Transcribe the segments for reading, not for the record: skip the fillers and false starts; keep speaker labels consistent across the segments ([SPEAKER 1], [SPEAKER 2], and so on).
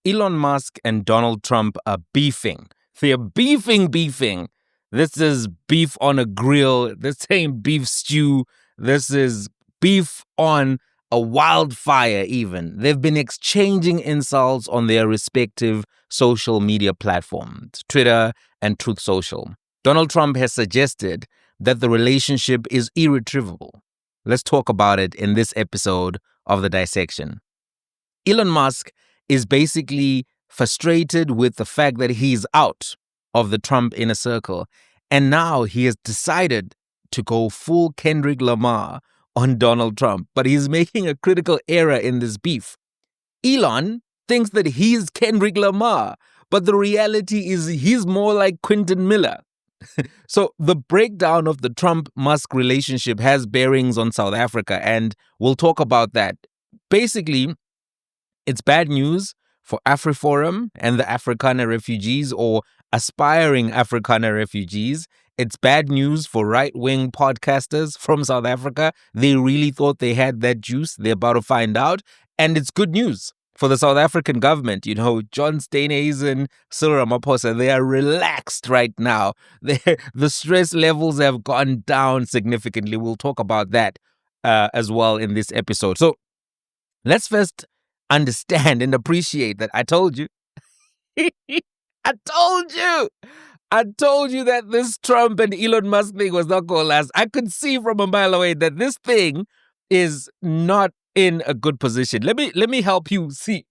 [SPEAKER 1] Elon Musk and Donald Trump are beefing. They're beefing. This is beef on a grill. This ain't beef stew. This is beef on a wildfire even. They've been exchanging insults on their respective social media platforms, Twitter and Truth Social. Donald Trump has suggested that the relationship is irretrievable. Let's talk about it in this episode of The Dissection. Elon Musk is basically frustrated with the fact that he's out of the Trump inner circle, and now he has decided to go full Kendrick Lamar on Donald Trump, but he's making a critical error in this beef. Elon thinks that he's Kendrick Lamar, but the reality is he's more like Quentin Miller. So the breakdown of the Trump-Musk relationship has bearings on South Africa, and we'll talk about that. Basically, it's bad news for Afriforum and the Afrikaner refugees or aspiring Afrikaner refugees. It's bad news for right-wing podcasters from South Africa. They really thought they had that juice. They're about to find out. And it's good news for the South African government. You know, John Steenhuisen, Cyril Ramaphosa, they are relaxed right now. The stress levels have gone down significantly. We'll talk about that as well in this episode. So let's first understand and appreciate that I told you. I told you that this Trump and Elon Musk thing was not going to last. I could see from a mile away that this thing is not in a good position. Let me help you see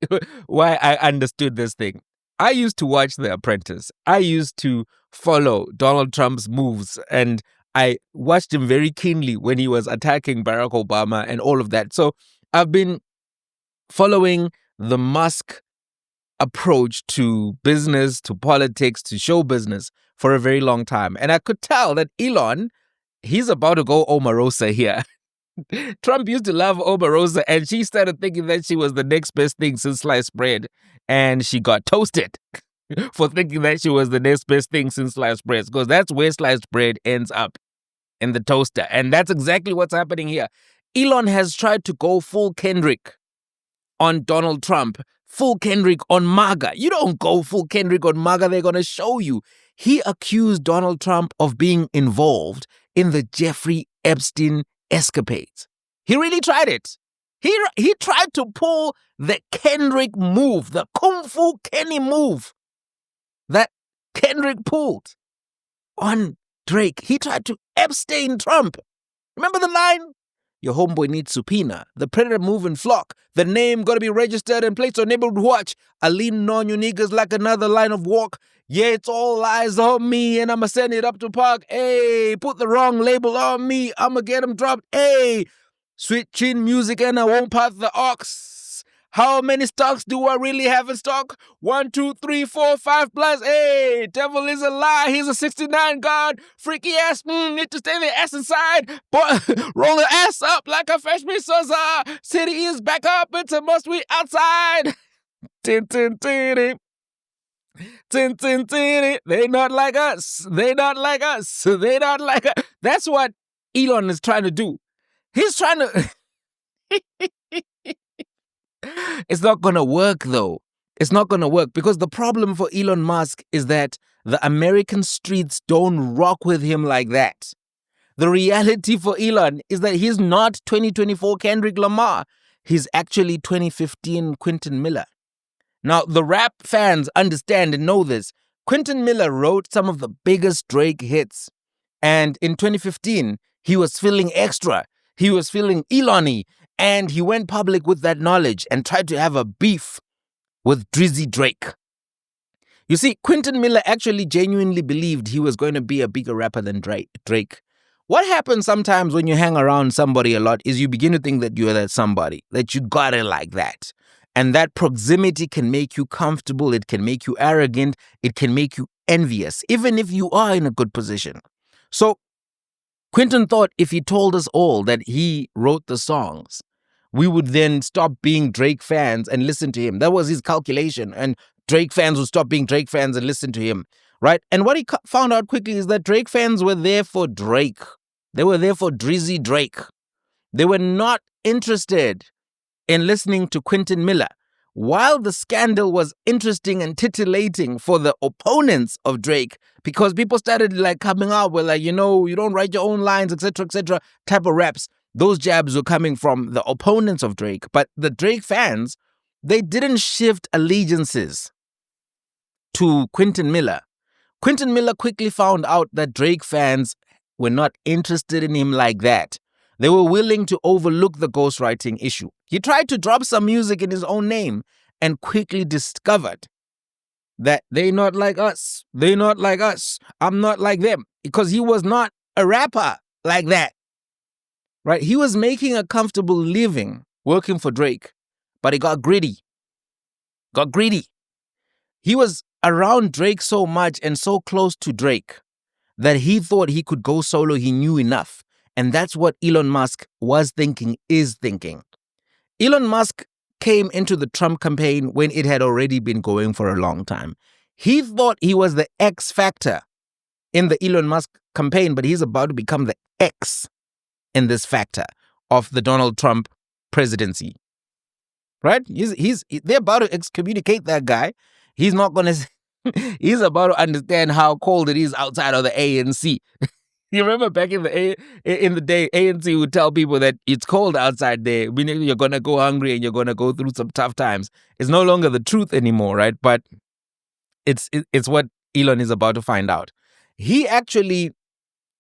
[SPEAKER 1] why I understood this thing. I used to watch The Apprentice. I used to follow Donald Trump's moves, and I watched him very keenly when he was attacking Barack Obama and all of that. So I've been following the Musk approach to business, to politics, to show business for a very long time. And I could tell that Elon, he's about to go Omarosa here. Trump used to love Omarosa, and she started thinking that she was the next best thing since sliced bread. And she got toasted for thinking that she was the next best thing since sliced bread, because that's where sliced bread ends up, in the toaster. And that's exactly what's happening here. Elon has tried to go full Kendrick on Donald Trump, full Kendrick on MAGA. You don't go full Kendrick on MAGA, they're going to show you. He accused Donald Trump of being involved in the Jeffrey Epstein escapades. He really tried it. He tried to pull the Kendrick move, the Kung Fu Kenny move that Kendrick pulled on Drake. He tried to Epstein Trump. Remember the line? Your homeboy needs subpoena. The predator move in flock. The name gotta be registered and placed on neighborhood watch. I lean on you niggas like another line of walk. Yeah, it's all eyes on me, and I'ma send it up to park. Hey, put the wrong label on me. I'ma get him dropped. Hey, switching music and I won't pass the ox. How many stocks do I really have in stock? 1, 2, 3, 4, 5 plus. Hey, devil is a lie. He's a 69 god. Freaky ass. Need to stay the ass inside. Boy, roll the ass up like a freshman Sosa. City is back up. It's a must we outside. Tin, tin, tin. Tin, tin, tin. They not like us. They not like us. They not like us. That's what Elon is trying to do. He's trying to... It's not going to work, though. It's not going to work because the problem for Elon Musk is that the American streets don't rock with him like that. The reality for Elon is that he's not 2024 Kendrick Lamar. He's actually 2015 Quentin Miller. Now, the rap fans understand and know this. Quentin Miller wrote some of the biggest Drake hits. And in 2015, he was feeling extra. He was feeling Elon-y. And he went public with that knowledge and tried to have a beef with Drizzy Drake. You see, Quentin Miller actually genuinely believed he was going to be a bigger rapper than Drake. What happens sometimes when you hang around somebody a lot is you begin to think that you're that somebody, that you got it like that. And that proximity can make you comfortable, it can make you arrogant, it can make you envious, even if you are in a good position. So Quentin thought if he told us all that he wrote the songs, we would then stop being Drake fans and listen to him. That was his calculation. And Drake fans would stop being Drake fans and listen to him, right? And what he found out quickly is that Drake fans were there for Drake. They were there for Drizzy Drake. They were not interested in listening to Quentin Miller. while the scandal was interesting and titillating for the opponents of Drake, because people started like coming out with like, you don't write your own lines, etc., type of raps. Those jabs were coming from the opponents of Drake. But the Drake fans, they didn't shift allegiances to Quentin Miller. Quentin Miller quickly found out that Drake fans were not interested in him like that. They were willing to overlook the ghostwriting issue. He tried to drop some music in his own name and quickly discovered that they're not like us. They're not like us. I'm not like them. Because he was not a rapper like that. Right? He was making a comfortable living working for Drake, but he got greedy. He was around Drake so much and so close to Drake that he thought he could go solo. He knew enough. And that's what Elon Musk was thinking, is thinking. Elon Musk came into the Trump campaign when it had already been going for a long time. He thought he was the X factor in the Elon Musk campaign, but he's about to become the X in this factor of the Donald Trump presidency. Right? They're about to excommunicate that guy. He's not going to... He's about to understand how cold it is outside of the ANC. You remember back in the day, ANC would tell people that it's cold outside there, meaning you're going to go hungry and you're going to go through some tough times. It's no longer the truth anymore, right? But it's what Elon is about to find out. He actually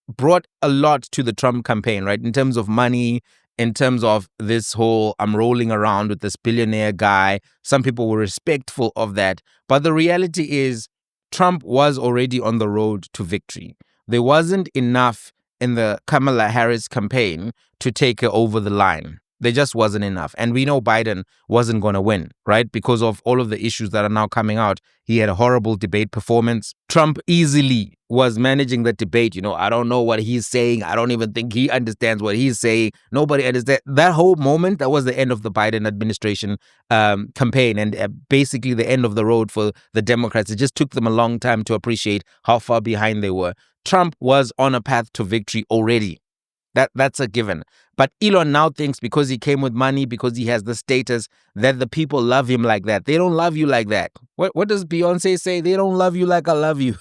[SPEAKER 1] brought a lot to the Trump campaign, right? In terms of money, in terms of this whole, I'm rolling around with this billionaire guy. Some people were respectful of that. But the reality is Trump was already on the road to victory. There wasn't enough in the Kamala Harris campaign to take her over the line. There just wasn't enough. And we know Biden wasn't going to win, right? Because of all of the issues that are now coming out. He had a horrible debate performance. Trump easily was managing the debate. I don't know what he's saying. I don't even think he understands what he's saying. Nobody understands. That whole moment, that was the end of the Biden administration campaign and basically the end of the road for the Democrats. It just took them a long time to appreciate how far behind they were. Trump was on a path to victory already. That's a given. But Elon now thinks because he came with money, because he has the status, that the people love him like that. They don't love you like that. What does Beyonce say? They don't love you like I love you.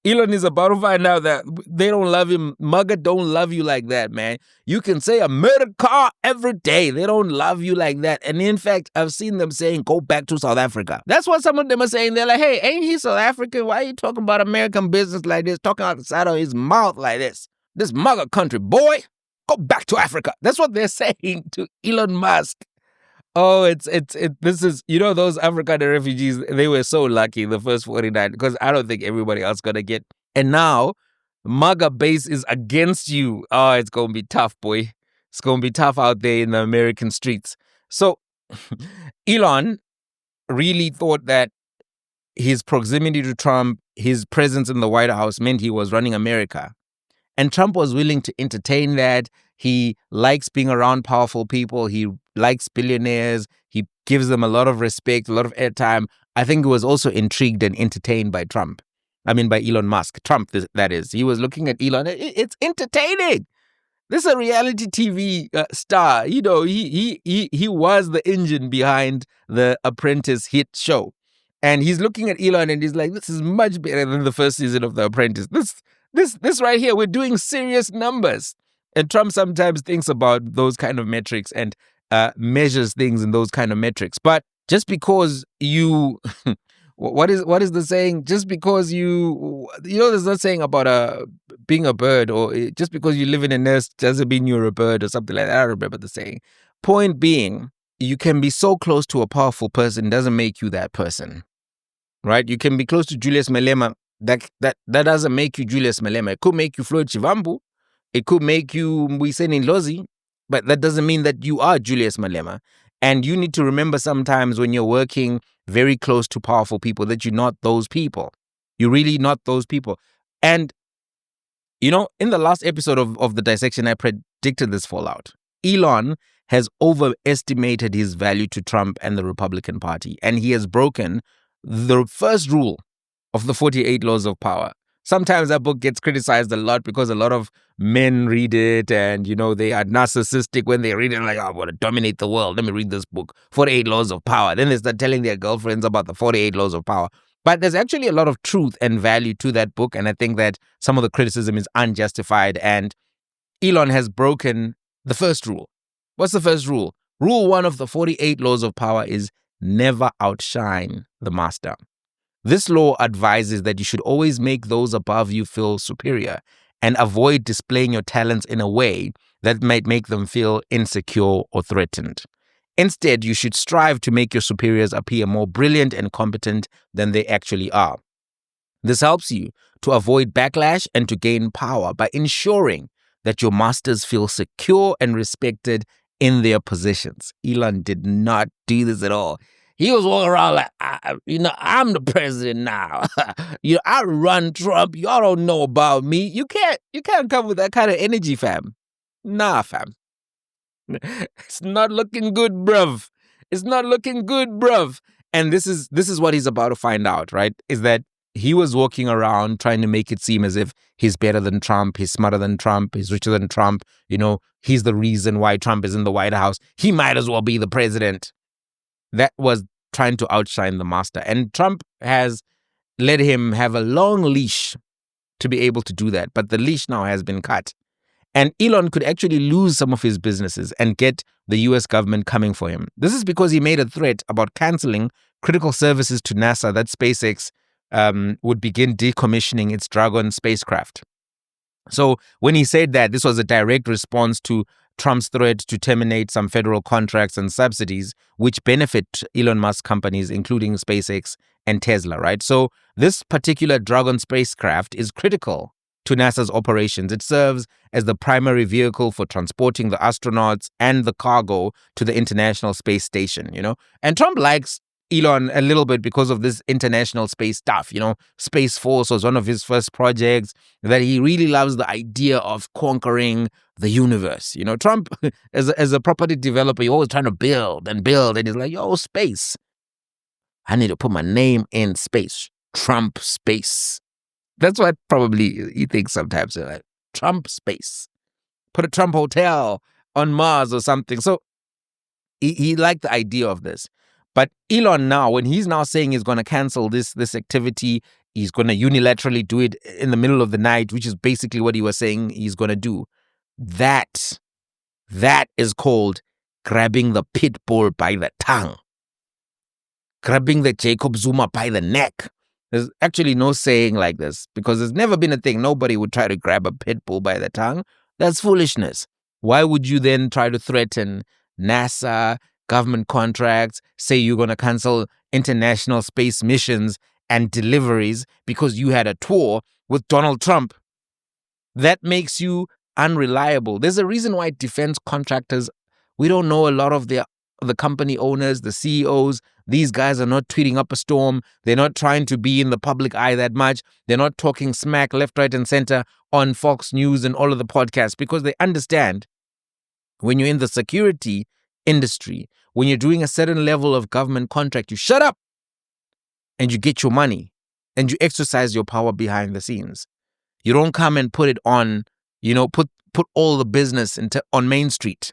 [SPEAKER 1] Elon is about to find out that they don't love him. MAGA don't love you like that, man. You can say America every day. They don't love you like that. And in fact, I've seen them saying, go back to South Africa. That's what some of them are saying. They're like, hey, ain't he South African? Why are you talking about American business like this? Talking outside of his mouth like this. This MAGA country, boy, go back to Africa. That's what they're saying to Elon Musk. Oh, this is, those Afrikaner refugees, they were so lucky, the first 49, because I don't think everybody else going to get. And now, MAGA base is against you. Oh, it's going to be tough, boy. It's going to be tough out there in the American streets. So, Elon really thought that his proximity to Trump, his presence in the White House meant he was running America. And Trump was willing to entertain that. He likes being around powerful people. He likes billionaires. He gives them a lot of respect, a lot of airtime. I think he was also intrigued and entertained by by Elon Musk. Trump, that is. He was looking at Elon. It's entertaining. This is a reality TV star. He was the engine behind the Apprentice hit show. And he's looking at Elon and he's like, this is much better than the first season of The Apprentice. This right here, we're doing serious numbers. And Trump sometimes thinks about those kind of metrics and measures things in those kind of metrics. But just because you, what is the saying? Just because there's no saying about being a bird, or just because you live in a nest doesn't mean you're a bird or something like that. I don't remember the saying. Point being, you can be so close to a powerful person doesn't make you that person, right? You can be close to Julius Malema. That doesn't make you Julius Malema. It could make you Floyd Chivambu. It could make you Mwiseni Ndlozi. But that doesn't mean that you are Julius Malema. And you need to remember sometimes when you're working very close to powerful people that you're not those people. You're really not those people. And, in the last episode of The Dissection, I predicted this fallout. Elon has overestimated his value to Trump and the Republican Party. And he has broken the first rule of the 48 laws of power, Sometimes that book gets criticized a lot because a lot of men read it and, they are narcissistic when they read it, like, oh, I want to dominate the world. Let me read this book, 48 Laws of Power. Then they start telling their girlfriends about the 48 Laws of Power. But there's actually a lot of truth and value to that book. And I think that some of the criticism is unjustified. And Elon has broken the first rule. What's the first rule? Rule 1 of the 48 Laws of Power is never outshine the master. This law advises that you should always make those above you feel superior and avoid displaying your talents in a way that might make them feel insecure or threatened. Instead, you should strive to make your superiors appear more brilliant and competent than they actually are. This helps you to avoid backlash and to gain power by ensuring that your masters feel secure and respected in their positions. Elon did not do this at all. He was walking around like, I'm the president now. I run Trump. Y'all don't know about me. You can't come with that kind of energy, fam. Nah, fam. It's not looking good, bruv. It's not looking good, bruv. And this is what he's about to find out, right? Is that he was walking around trying to make it seem as if he's better than Trump, he's smarter than Trump, he's richer than Trump. He's the reason why Trump is in the White House. He might as well be the president. That was trying to outshine the master. And Trump has let him have a long leash to be able to do that. But the leash now has been cut. And Elon could actually lose some of his businesses and get the US government coming for him. This is because he made a threat about canceling critical services to NASA that SpaceX would begin decommissioning its Dragon spacecraft. So when he said that, this was a direct response to Trump's threat to terminate some federal contracts and subsidies which benefit Elon Musk companies, including SpaceX and Tesla, right? So this particular Dragon spacecraft is critical to NASA's operations. It serves as the primary vehicle for transporting the astronauts and the cargo to the International Space Station, And Trump likes Elon a little bit because of this international space stuff. Space Force was one of his first projects, that he really loves the idea of conquering the universe. Trump, as a property developer, you're always trying to build, and he's like, yo, space. I need to put my name in space. Trump space. That's what probably he thinks sometimes. Like, Trump space. Put a Trump hotel on Mars or something. So he liked the idea of this. But Elon now, when he's now saying he's going to cancel this activity, he's going to unilaterally do it in the middle of the night, which is basically what he was saying he's going to do. That is called grabbing the pit bull by the tongue. Grabbing the Jacob Zuma by the neck. There's actually no saying like this because there's never been a thing. Nobody would try to grab a pit bull by the tongue. That's foolishness. Why would you then try to threaten NASA, government contracts, say you're going to cancel international space missions and deliveries because you had a tour with Donald Trump? That makes you unreliable. There's a reason why defense contractors, we don't know a lot of the company owners, the CEOs. These guys are not tweeting up a storm. They're not trying to be in the public eye that much. They're not talking smack left, right, and center on Fox News and all of the podcasts because they understand when you're in the security industry, when you're doing a certain level of government contract, you shut up and you get your money and you exercise your power behind the scenes. You don't come and put it on, put all the business on Main Street,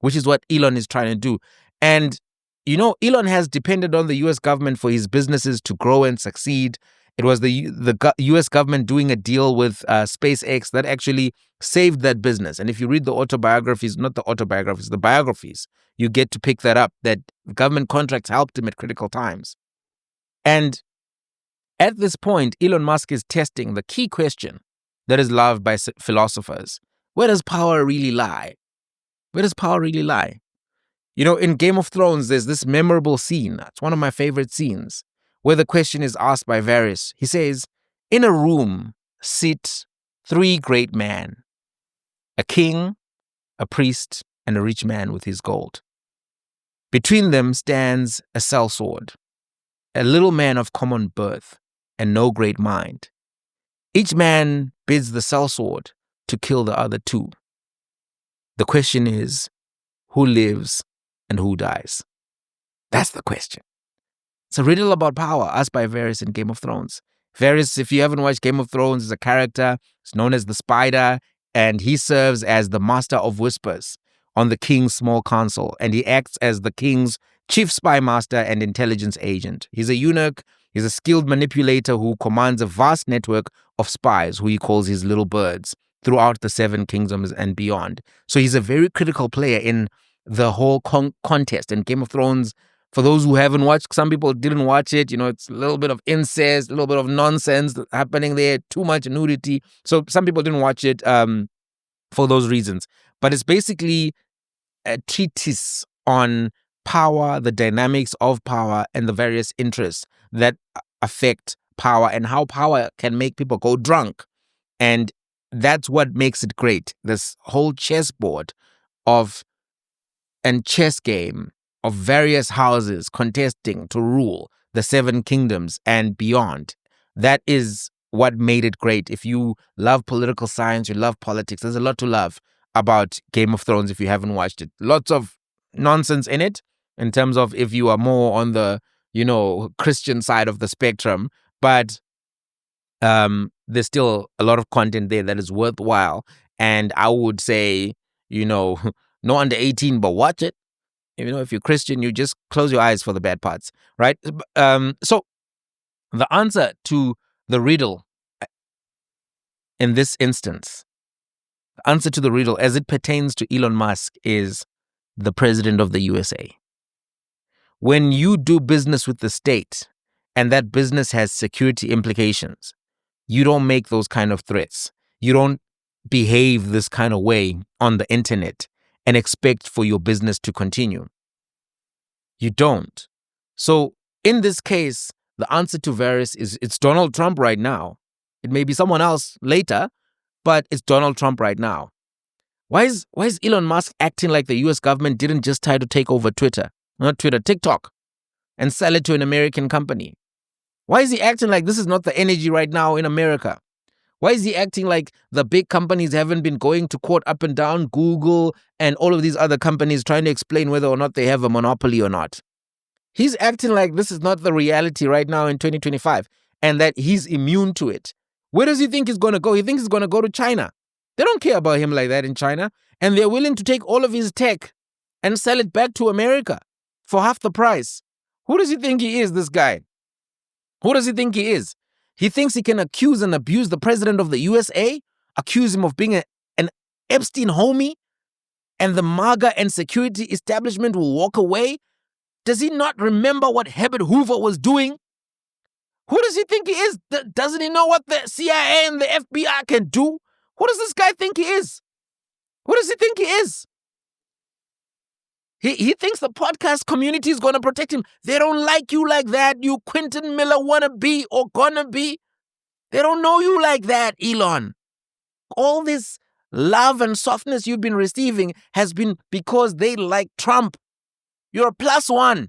[SPEAKER 1] which is what Elon is trying to do. And, Elon has depended on the US government for his businesses to grow and succeed. It was the US government doing a deal with SpaceX that actually saved that business. And if you read the autobiographies, not the autobiographies, the biographies, you get to pick that up, that government contracts helped him at critical times. And at this point, Elon Musk is testing the key question that is loved by philosophers. Where does power really lie? Where does power really lie? In Game of Thrones, there's this memorable scene. It's one of my favorite scenes where the question is asked by Varys. He says, in a room sit 3 great men, a king, a priest, and a rich man with his gold. Between them stands a sellsword, a little man of common birth and no great mind. Each man bids the sellsword to kill the other 2. The question is, who lives and who dies? That's the question. It's a riddle about power, asked by Varys in Game of Thrones. Varys, if you haven't watched Game of Thrones, is a character. It's known as the Spider, and he serves as the Master of Whispers on the King's small council, and he acts as the King's chief spy master and intelligence agent. He's a eunuch. He's a skilled manipulator who commands a vast network of spies, who he calls his little birds, throughout the Seven Kingdoms and beyond. So he's a very critical player in the whole contest. And Game of Thrones, for those who haven't watched, some people didn't watch it, it's a little bit of incest, a little bit of nonsense happening there, too much nudity. So some people didn't watch it for those reasons. But it's basically a treatise on power, the dynamics of power, and the various interests that affect power and how power can make people go drunk. And that's what makes it great. This whole chessboard and chess game of various houses contesting to rule the Seven Kingdoms and beyond. That is what made it great. If you love political science, you love politics, there's a lot to love about Game of Thrones if you haven't watched it. Lots of nonsense in it, in terms of if you are more on the, Christian side of the spectrum. But there's still a lot of content there that is worthwhile. And I would say, no under 18, but watch it. If you're Christian, you just close your eyes for the bad parts, right? So the answer to the riddle in this instance, the answer to the riddle as it pertains to Elon Musk is the president of the USA. When you do business with the state and that business has security implications, you don't make those kind of threats. You don't behave this kind of way on the internet and expect for your business to continue. You don't. So in this case, the answer to Varys is it's Donald Trump right now. It may be someone else later, but it's Donald Trump right now. Why is Elon Musk acting like the US government didn't just try to take over TikTok, and sell it to an American company? Why is he acting like this is not the energy right now in America? Why is he acting like the big companies haven't been going to court up and down, Google and all of these other companies, trying to explain whether or not they have a monopoly or not? He's acting like this is not the reality right now in 2025 and that he's immune to it. Where does he think he's going to go? He thinks he's going to go to China. They don't care about him like that in China. And they're willing to take all of his tech and sell it back to America for half the price. Who does he think he is, this guy? Who does he think he is? He thinks he can accuse and abuse the president of the USA, accuse him of being an Epstein homie, and the MAGA and security establishment will walk away? Does he not remember what Herbert Hoover was doing? Who does he think he is? Doesn't he know what the CIA and the FBI can do? Who does this guy think he is? Who does he think he is? He thinks the podcast community is going to protect him. They don't like you like that, you Quentin Miller wannabe or gonna be. They don't know you like that, Elon. All this love and softness you've been receiving has been because they like Trump. You're a plus one.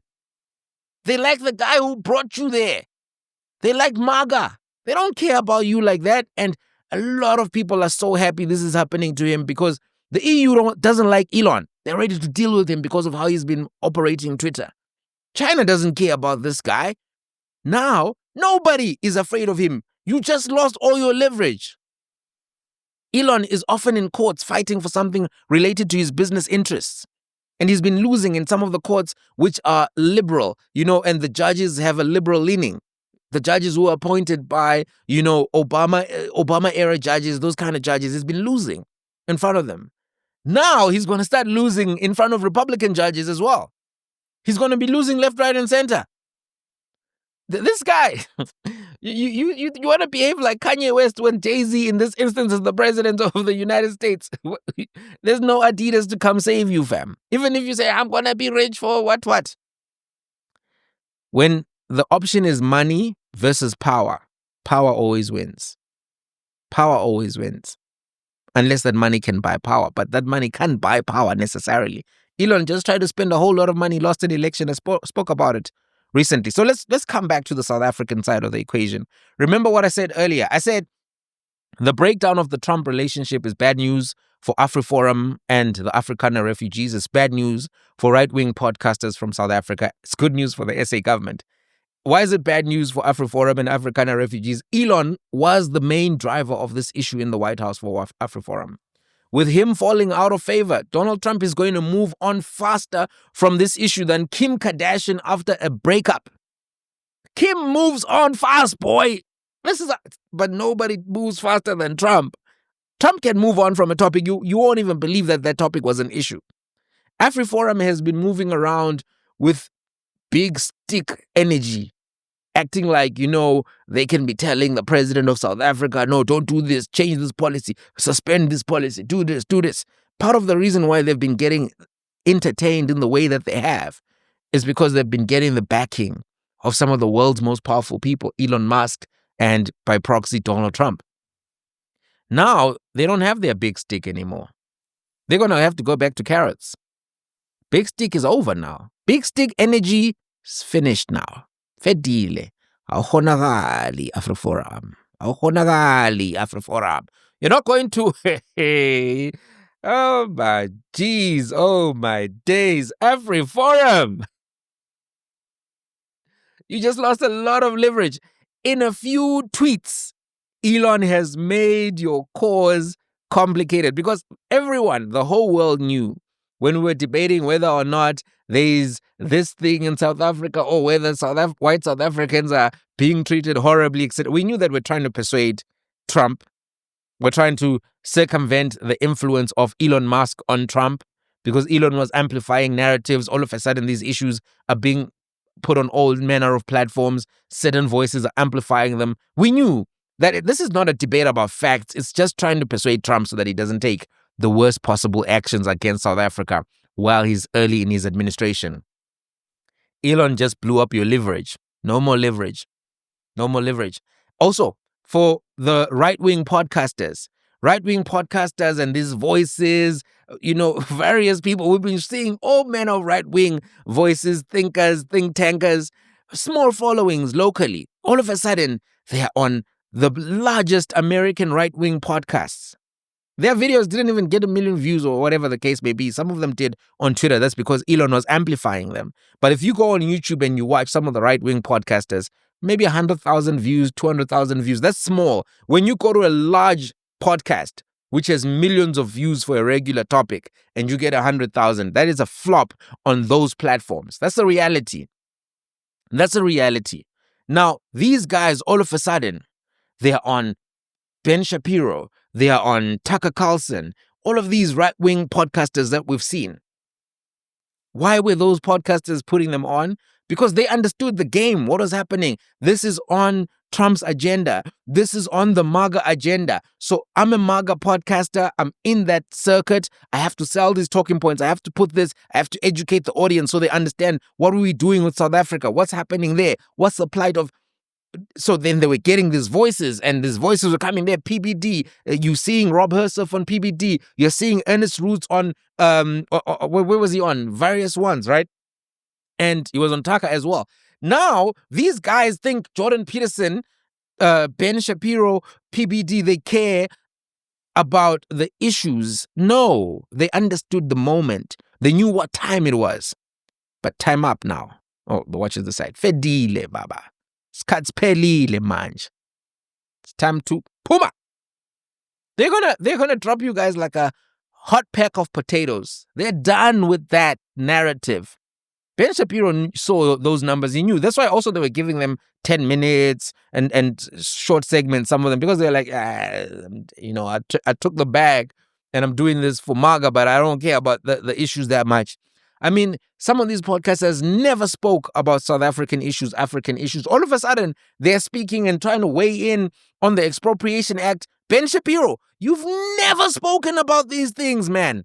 [SPEAKER 1] They like the guy who brought you there. They like MAGA. They don't care about you like that. And a lot of people are so happy this is happening to him because the EU doesn't like Elon. They're ready to deal with him because of how he's been operating Twitter. China doesn't care about this guy. Now, nobody is afraid of him. You just lost all your leverage. Elon is often in courts fighting for something related to his business interests. And he's been losing in some of the courts which are liberal, and the judges have a liberal leaning. The judges who are appointed by, Obama-era judges, those kind of judges, he's been losing in front of them. Now he's going to start losing in front of Republican judges as well. He's going to be losing left, right, and center. This guy, you want to behave like Kanye West when Jay-Z, in this instance, is the president of the United States. There's no Adidas to come save you, fam. Even if you say, I'm going to be rich for what? When the option is money versus power, power always wins. Power always wins. Unless that money can buy power. But that money can't buy power necessarily. Elon just tried to spend a whole lot of money, lost an election, and spoke about it recently. So let's come back to the South African side of the equation. Remember what I said earlier. I said the breakdown of the Trump relationship is bad news for Afriforum and the Afrikaner refugees. It's bad news for right-wing podcasters from South Africa. It's good news for the SA government. why is it bad news for Afriforum and Afrikaner refugees? Elon was the main driver of this issue in the White House for Afriforum. With him falling out of favor, Donald Trump is going to move on faster from this issue than Kim Kardashian after a breakup. Kim moves on fast, boy. But nobody moves faster than Trump. Trump can move on from a topic. You won't even believe that topic was an issue. Afriforum has been moving around with big stick energy, acting like, they can be telling the president of South Africa, no, don't do this, change this policy, suspend this policy, do this, do this. Part of the reason why they've been getting entertained in the way that they have is because they've been getting the backing of some of the world's most powerful people, Elon Musk, and by proxy, Donald Trump. Now, they don't have their big stick anymore. They're going to have to go back to carrots. Big stick is over now. Big stick energy is finished now. Fedile. Awukhonakali Afriforum. Awukhonakali Afriforum. You're not going to... Oh my jeez. Oh my days. Afriforum. You just lost a lot of leverage. In a few tweets, Elon has made your cause complicated because everyone, the whole world knew when we were debating whether or not there's this thing in South Africa or whether white South Africans are being treated horribly, etc. We knew that we're trying to persuade Trump. We're trying to circumvent the influence of Elon Musk on Trump because Elon was amplifying narratives. All of a sudden, these issues are being put on all manner of platforms. Certain voices are amplifying them. We knew that this is not a debate about facts. It's just trying to persuade Trump so that he doesn't take the worst possible actions against South Africa while he's early in his administration. Elon just blew up your leverage. No more leverage. No more leverage. Also, for the right-wing podcasters and these voices, various people, we've been seeing all manner of right-wing voices, thinkers, think tankers, small followings locally. All of a sudden, they are on the largest American right-wing podcasts. Their videos didn't even get 1 million views or whatever the case may be. Some of them did on Twitter. That's because Elon was amplifying them. But if you go on YouTube and you watch some of the right-wing podcasters, maybe 100,000 views, 200,000 views, that's small. When you go to a large podcast, which has millions of views for a regular topic, and you get 100,000, that is a flop on those platforms. That's a reality. That's a reality. Now, these guys, all of a sudden, they are on Ben Shapiro, they are on Tucker Carlson, all of these right-wing podcasters that we've seen. Why were those podcasters putting them on? Because they understood the game, what was happening. This is on Trump's agenda. This is on the MAGA agenda. So I'm a MAGA podcaster. I'm in that circuit. I have to sell these talking points. I have to put this. I have to educate the audience so they understand what are we doing with South Africa? What's happening there? What's the plight of... So then they were getting these voices, and these voices were coming there. PBD, you're seeing Rob Herseth on PBD. You're seeing Ernest Roots on, where was he on? Various ones, right? And he was on Tucker as well. Now, these guys think Jordan Peterson, Ben Shapiro, PBD, they care about the issues. No, they understood the moment. They knew what time it was. But time up now. Oh, the watch is the side. Fedile, baba. Skatspelile manje. It's time to puma. They're gonna drop you guys like a hot pack of potatoes. They're done with that narrative. Ben Shapiro saw those numbers. He knew. That's why also they were giving them 10 minutes and short segments, some of them, because they're like, I took the bag and I'm doing this for MAGA, but I don't care about the issues that much. I mean, some of these podcasters never spoke about South African issues, African issues. All of a sudden, they're speaking and trying to weigh in on the Expropriation Act. Ben Shapiro, you've never spoken about these things, man.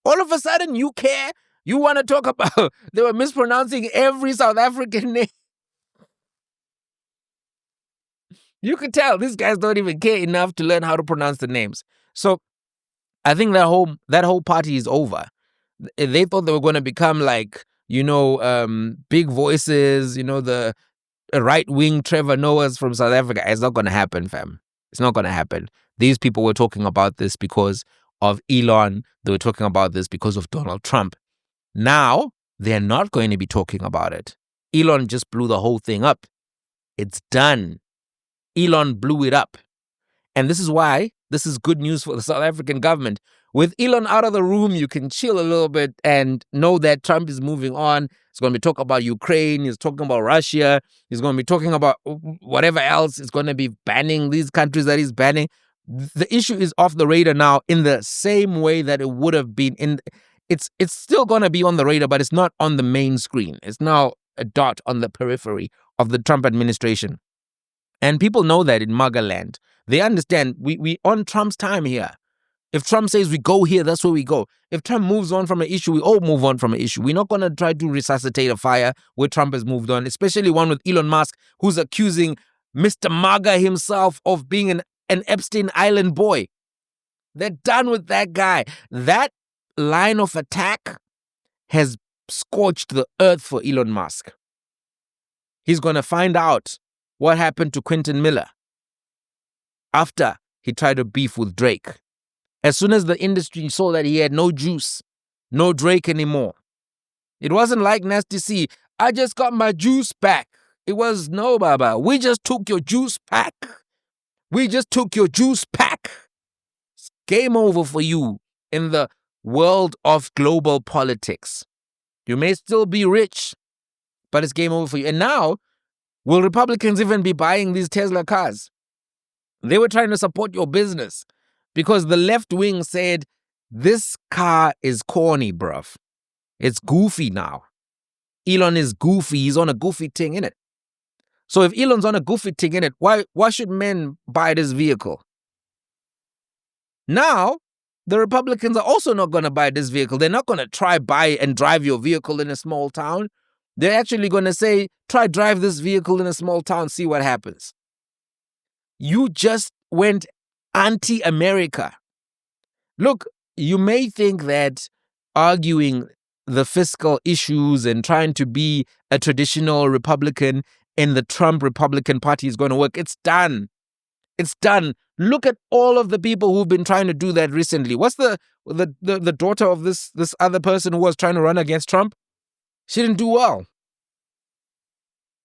[SPEAKER 1] All of a sudden, you care. You want to talk about... They were mispronouncing every South African name. You could tell these guys don't even care enough to learn how to pronounce the names. So I think that whole party is over. They thought they were going to become like, big voices, the right-wing Trevor Noahs from South Africa. It's not going to happen, fam. It's not going to happen. These people were talking about this because of Elon. They were talking about this because of Donald Trump. Now, they're not going to be talking about it. Elon just blew the whole thing up. It's done. Elon blew it up. And this is why this is good news for the South African government. With Elon out of the room, you can chill a little bit and know that Trump is moving on. He's going to be talking about Ukraine. He's talking about Russia. He's going to be talking about whatever else. He's going to be banning these countries that he's banning. The issue is off the radar now in the same way that it would have been in. It's still going to be on the radar, but it's not on the main screen. It's now a dot on the periphery of the Trump administration. And people know that in MAGA land. They understand we on Trump's time here. If Trump says we go here, that's where we go. If Trump moves on from an issue, we all move on from an issue. We're not going to try to resuscitate a fire where Trump has moved on, especially one with Elon Musk, who's accusing Mr. MAGA himself of being an Epstein Island boy. They're done with that guy. That line of attack has scorched the earth for Elon Musk. He's going to find out what happened to Quentin Miller after he tried to beef with Drake. As soon as the industry saw that he had no juice, no Drake anymore. It wasn't like Nasty C, I just got my juice back. It was, no, Baba, we just took your juice pack. We just took your juice pack. It's game over for you in the world of global politics. You may still be rich, but it's game over for you. And now, will Republicans even be buying these Tesla cars? They were trying to support your business because the left wing said, this car is corny, bruv. It's goofy now. Elon is goofy. He's on a goofy thing, innit? So if Elon's on a goofy thing, innit, why should men buy this vehicle? Now, the Republicans are also not going to buy this vehicle. They're not going to buy and drive your vehicle in a small town. They're actually going to say, try drive this vehicle in a small town, see what happens. You just went anti-America. Look, you may think that arguing the fiscal issues and trying to be a traditional Republican in the Trump Republican Party is going to work. It's done. It's done. Look at all of the people who've been trying to do that recently. What's the daughter of this other person who was trying to run against Trump? She didn't do well.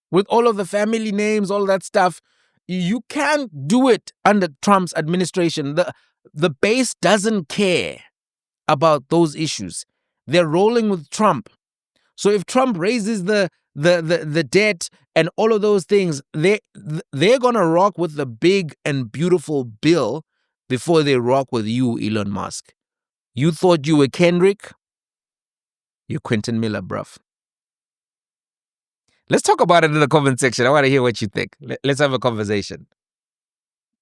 [SPEAKER 1] With all of the family names, all that stuff, you can't do it under Trump's administration. The base doesn't care about those issues. They're rolling with Trump. So if Trump raises the debt and all of those things, they're going to rock with the big and beautiful bill before they rock with you, Elon Musk. You thought you were Kendrick? You're Quentin Miller, bruv. Let's talk about it in the comment section. I want to hear what you think. Let's have a conversation.